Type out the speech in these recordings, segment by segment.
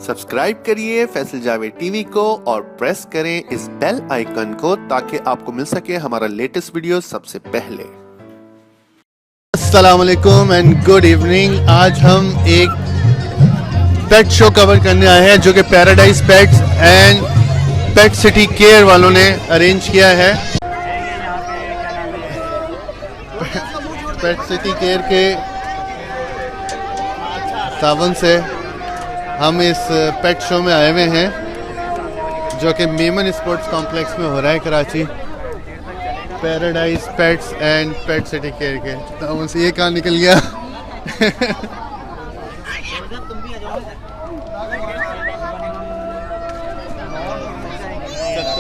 Subscribe करिए Faisal Javed TV को और प्रेस करें इस बेल आइकन को ताकि आपको मिल सके हमारा लेटेस्ट वीडियो सबसे पहले। अस्सलाम वालेकुम एंड गुड इवनिंग। आज हम एक पेट शो कवर करने आए हैं जो कि paradise pets and PET CT care वालों ने अरेंज किया है। पेट सिटी केयर के तावन से हम इस पेट शो में आए हुए हैं जो कि मेमन स्पोर्ट्स कॉम्प्लेक्स में हो रहा है Karachi. Paradise pets and PET CT care के तावन से ये कहाँ निकल गया।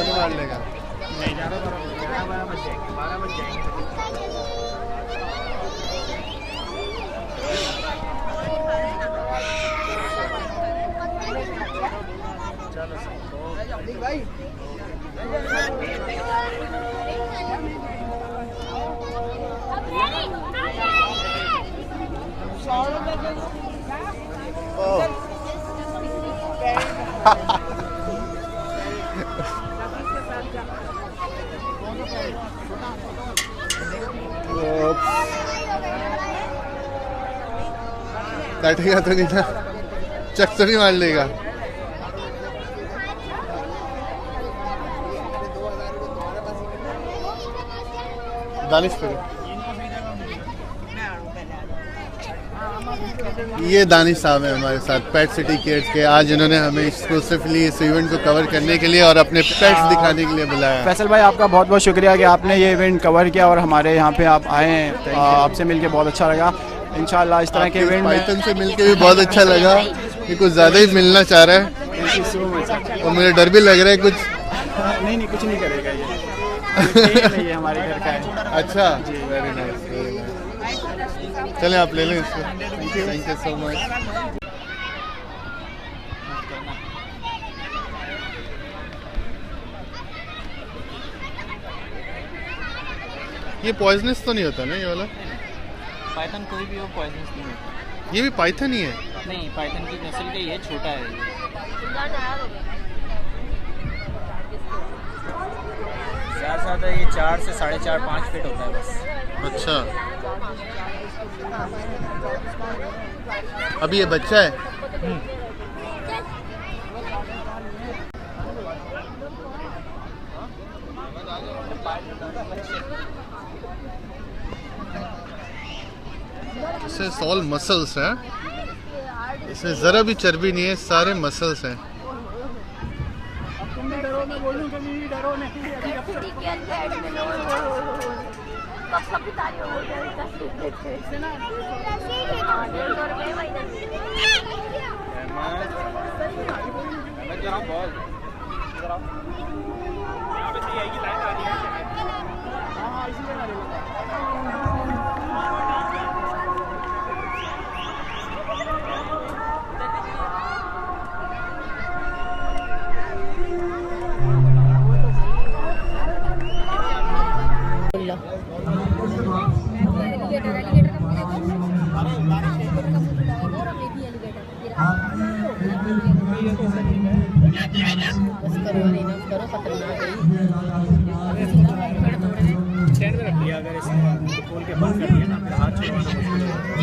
मार लेगा। भाई काटेगा तो नहीं ना, चक तो नहीं मार लेगा। दानिश पे ये दानिश साहब है हमारे साथ पेट सिटी केयर्स के। आज इन्होंने हमें एक्सक्लूसिवली इस इवेंट को कवर करने के लिए और अपने पेट्स दिखाने के लिए बुलाया। फैसल भाई आपका बहुत बहुत शुक्रिया कि आपने ये इवेंट कवर किया और हमारे यहाँ पे आप आए हैं। आपसे मिलके बहुत अच्छा लगा। इंशाल्लाह इस तरह के इवेंट पाइथन से मिलके भी बहुत अच्छा लगा। ये कुछ ज़्यादा ही मिलना चाह रहा है और मुझे डर भी लग रहा है कुछ। नहीं कुछ नहीं करेगा ये हमारे घर का है। अच्छा वेरी नाइस वेरी नाइस। चलें आप ले लें इसको। Thank you so much. ये पॉइजनस तो नहीं होता ना ये वाला? पाइथन कोई भी हो पॉइजनस नहीं होता। ये भी पाइथन ही है? नहीं पाइथन की नस्ल का ही है, छोटा है ये। ज़्यादा ये 4 से 4.5-5 फीट होता है बस। अच्छा अभी ये बच्चा है? इसे ऑल मसल्स है, इसमें जरा भी चर्बी नहीं है, सारे मसल्स हैं।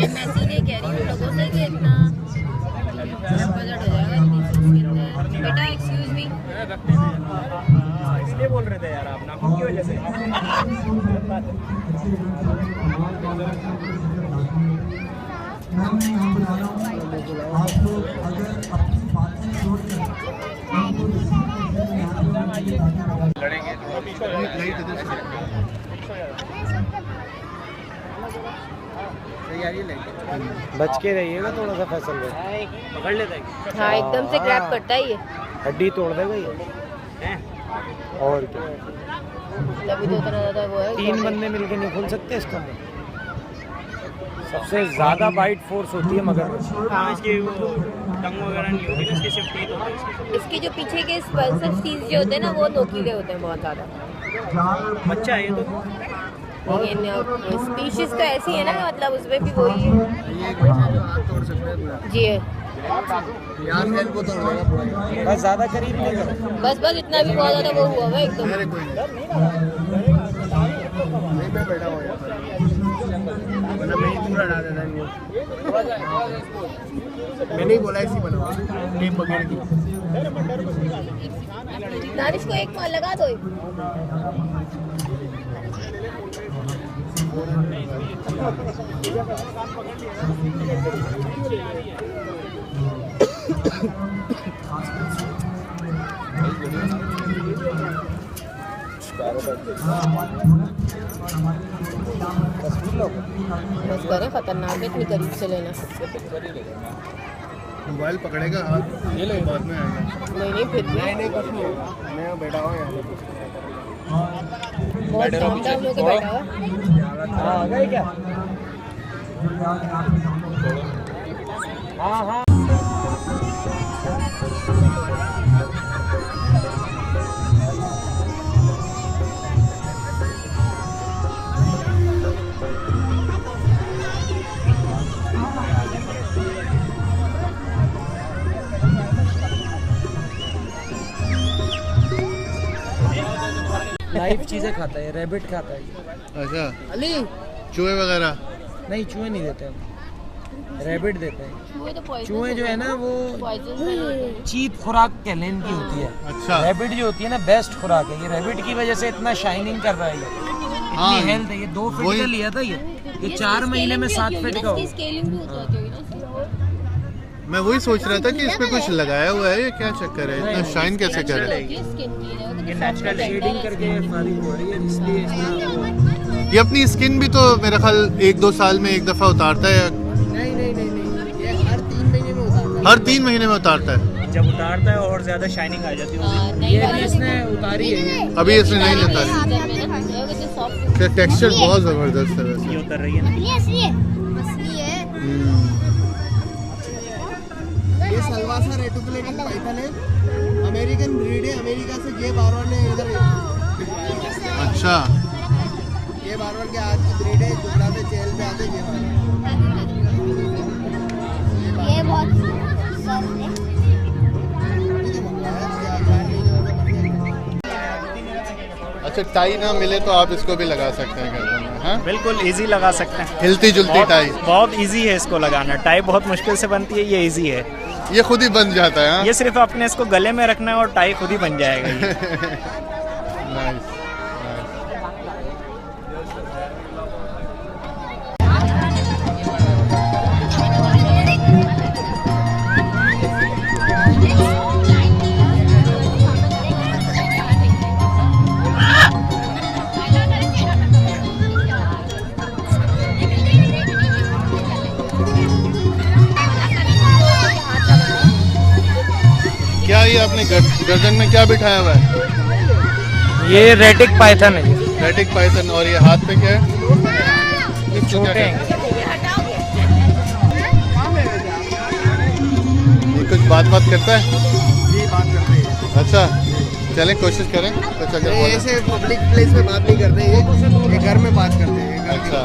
मैं सीधे कह रही हूँ लोगों से कि इतना बजट हो जाएगा बेटा। एक्सक्यूज मी इसलिए बोल रहे थे यार आप नाखून की वजह से। बच के रहिएगा थोड़ा सा फैसल भाई, पकड़ लेता है। हाँ एकदम से ग्रैब करता है ये, हड्डी तोड़ देगा ये। और क्या तभी तो इतना ज़्यादा वो है। 3 बंदे मिलके नहीं खोल सकते इसका। सबसे ज़्यादा बाइट फोर्स होती है मगर इसकी टंग वगैरह नहीं होती, इसकी सिर्फ टीथ होती है। इसके जो पीछे के पल्सर सीज जो होते हैं ना वो नोकीले होते हैं बहुत ज़्यादा। बच्चा है ये तो। लेकिन स्पीशीज तो ऐसी है ना, मतलब उसमें भी वही है। ये हाथ तोड़ सकते हैं। जी है। यहाँ से इनको तो रहेगा पूरा, बस ज़्यादा करीब नहीं करो। बस बस इतना भी बहुत ज्यादा वो हुआ है एकदम। नहीं मैं बैठा हुआ यार, वरना मैं ही दूर हटा देता इनको। मैंने ही बोला ऐसी बनाओ टेप वगैरह की। नारिश को एक मार लगा दो। बस करें, खतरनाक है, इतनी करीब से लेना। मोबाइल पकड़ेगा हाथ, ये ले बाद में आएगा। नहीं फिर भी नहीं कुछ नहीं होगा, मैं बैठा हुआ यहाँ। बहुत टाइम होके बैठा हुआ। हाँ आ गए क्या? हाँ हाँ लाइव चीज़ें खाता है, रैबिट खाता है। अच्छा, अली चूहे वगैरह? नहीं चूहे नहीं देते हम, रैबिट देते हैं। चूहे जो है ना वो चीप खुराक कहने की होती है। अच्छा। रैबिट जो होती है ना बेस्ट खुराक है। ये रैबिट की वजह से इतना शाइनिंग कर रहा है, ये इतनी हेल्थ है। ये 2 फीट का लिया था, ये 4 महीने में 7 फीट का हो गया। स्केलिंग भी हो जाती होगी ना। मैं वही सोच रहा था कि इस पे कुछ लगाया हुआ है, ये क्या चक्कर है, इतना शाइन कैसे कर रहा है? ये नेचुरल शेडिंग करके फारिग हो रही है, इसलिए ये अपनी स्किन भी तो मेरा ख्याल 1-2 साल में एक दफा उतारता है। नहीं, ये हर 3 महीने में उतारता है। हर 3 महीने में उतारता है। जब उतारता है और ज्यादा शाइनिंग आ जाती है। ये भी इसने उतारी है। अभी इसने नहीं उतारी। टेक्सचर बहुत जबरदस्त है वैसे। ये उतर रही है ना। ये सलवासा रेटिकुलेटेड पाइथन है, अमेरिकन ब्रीड है। अमेरिका से ये बारवाल ने इधर। अच्छा, ये बारवाल के हाथ की ब्रीड है, जुगड़ा पे चेल पे आते ये बहुत अच्छा टाई ना मिले तो आप इसको भी लगा सकते हैं गर्दन में, हाँ? बिल्कुल इजी लगा सकते हैं। हिलती जुलती टाई। बहुत इजी है इसको लगाना। टाई बहुत मुश्किल से बनती है, ये इजी है। ये खुद ही बन जाता है, हाँ? ये सिर्फ अपने इसको गले में रखना है और टाई खुद ही बन जाएगा ये। नाइस। क्या ये आपने गर्दन में क्या बिठाया हुआ है? ये रेटिक पाइथन है। Retic Python. और ये हाथ पे क्या है? ये छोटे हैं। ये कुछ बात करता है? जी बात करते हैं। अच्छा, चलें कोशिश करें तो चलें। ऐसे पब्लिक प्लेस में बात नहीं करते, ये घर में बात करते हैं। अच्छा,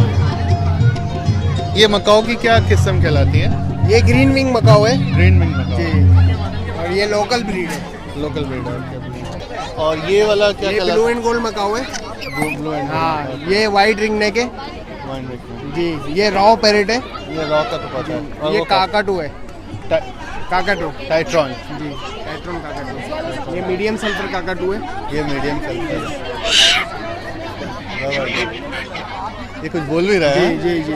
ये मकाओ की क्या किस्म कहलाती है? ये ग्रीन विंग मकाओ है ग्रीन विंग मकाओ। जी, और ये लोकल ब्रीड है। लोकल ब्रीड है। और ये वाला क्या ये कहलाता ब्लू एंड गोल्ड मकाओ है। है? ब्लू एंड हाँ, ये वाइट रिंग नेक है जी। ये रॉ पैरेट है। ये रॉ का तो पता है। और ये वो काकाटू है। काकाटू टाइट्रॉन। जी, टाइट्रॉन काकाटू। ये मीडियम सल्फर काकाटू है। ये मीडियम सल्फर। ये कुछ बोल भी रहा है? जी जी।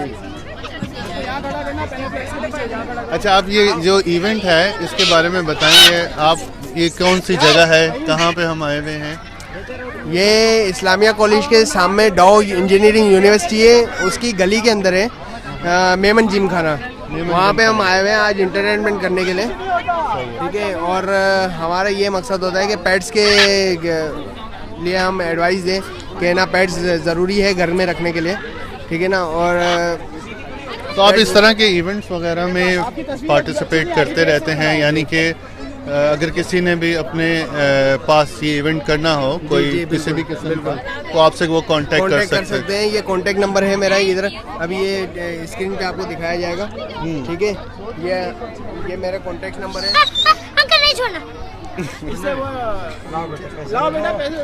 अच्छा, आप ये जो इवेंट है इसके बारे में बताएंगे आप? ये कौन सी जगह है, कहाँ पे हम आए हुए हैं? ये इस्लामिया कॉलेज के सामने डाउ इंजीनियरिंग यूनिवर्सिटी है, उसकी गली के अंदर है मेमन जिम खाना। वहाँ पे हम आए हुए हैं आज इंटरटेनमेंट करने के लिए, ठीक है। और हमारा ये मकसद होता है कि पेट्स के लिए हम एडवाइस दें कि ना पेट्स ज़रूरी है घर में रखने के लिए, ठीक है ना। और तो आप इस तरह के इवेंट्स वगैरह में पार्टिसिपेट करते रहते हैं, यानी कि अगर किसी ने भी अपने पास ये इवेंट करना हो, कोई जी, किसी भी किस्म का, तो आपसे वो कांटेक्ट कर सकते हैं। ये कांटेक्ट नंबर है मेरा इधर, अभी ये स्क्रीन पे आपको दिखाया जाएगा। ठीक है, ये मेरा कांटेक्ट नंबर है। अंकल नहीं छोड़ना। लाओ बेटा पैसे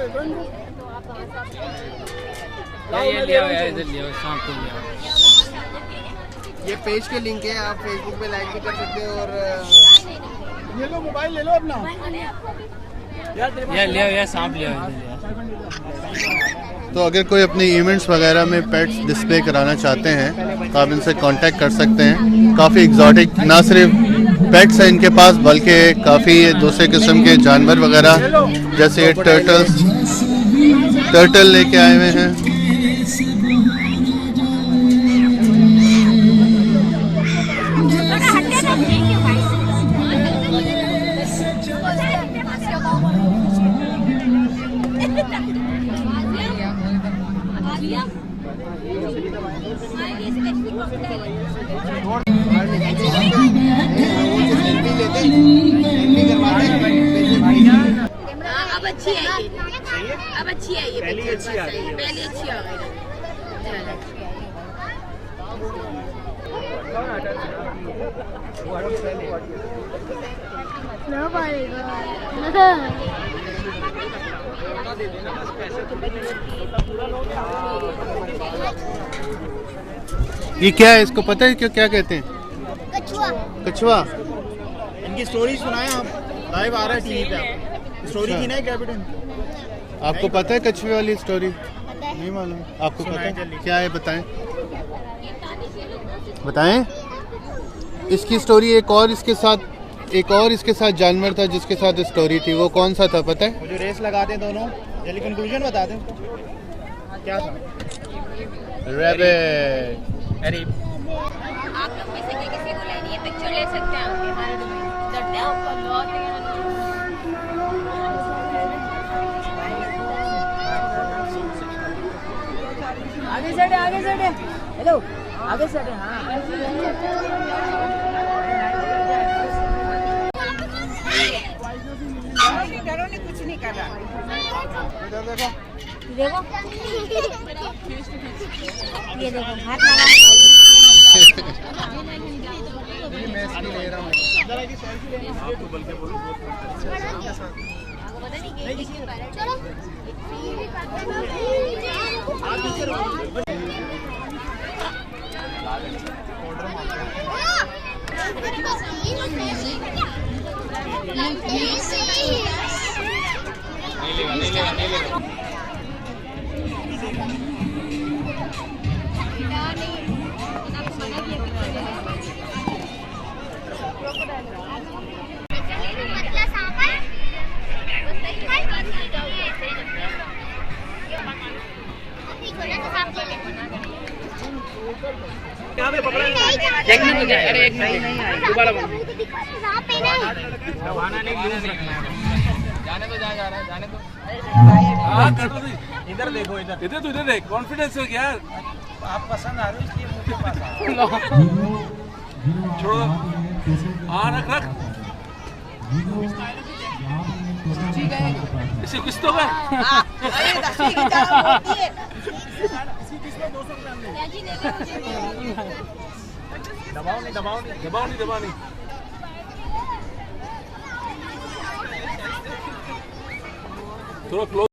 ये पेज के लिंक है, आप फेसबुक पे लाइक भी कर सकते हैं। और ये लो मोबाइल ले लो अपना। ये सांप लिया। तो अगर कोई अपने इवेंट्स वगैरह में पेट्स डिस्प्ले कराना चाहते हैं तो आप इनसे कांटेक्ट कर सकते हैं। काफ़ी एग्जॉटिक ना सिर्फ पेट्स हैं इनके पास, बल्कि काफ़ी दूसरे किस्म के जानवर वगैरह, जैसे टर्टल लेके आए हुए हैं। अब अच्छी है ये, अब अच्छी है ये, पहले अच्छी आ गई, पहले अच्छी आ गई। ये क्या है, इसको पता है क्या क्या कहते हैं? कछुआ। कछुआ। इनकी स्टोरी सुनाए आप, लाइव आ रहा है टीवी पे, आप स्टोरी की ना कैप्टन। आपको पता है कछुए वाली स्टोरी? नहीं मालूम आपको? पता है क्या है, बताएं बताएं। इसकी स्टोरी एक और इसके साथ जानवर था जिसके साथ स्टोरी थी, वो कौन सा था पता है? वो जो रेस लगाते हैं दोनों, जल्दी कंक्लूजन बता दें क्या था। रैबिट। अरे आप लोग में से किसी को लेनी है पिक्चर ले सकते हैं आपके हमारे डरते हैं ऊपर बहुत आगे साइड हेलो आगे साइड। हाँ डरो ने कुछ नहीं कर रहा। देखो ये देखो हाथ लगा। देखने को क्या? अरे एक नहीं दोबारा दबाना नहीं, लूज रखना है। जाने दो, जा रहा है, जाने दो। हाँ कर दो, इधर देखो, इधर देख, कॉन्फिडेंस हो यार। आप पसंद आ रहे हो इसलिए मुझे पास छोड़ो। हाँ रख इसे कुछ तो कर। दबाओ नहीं। थोड़ा क्लोज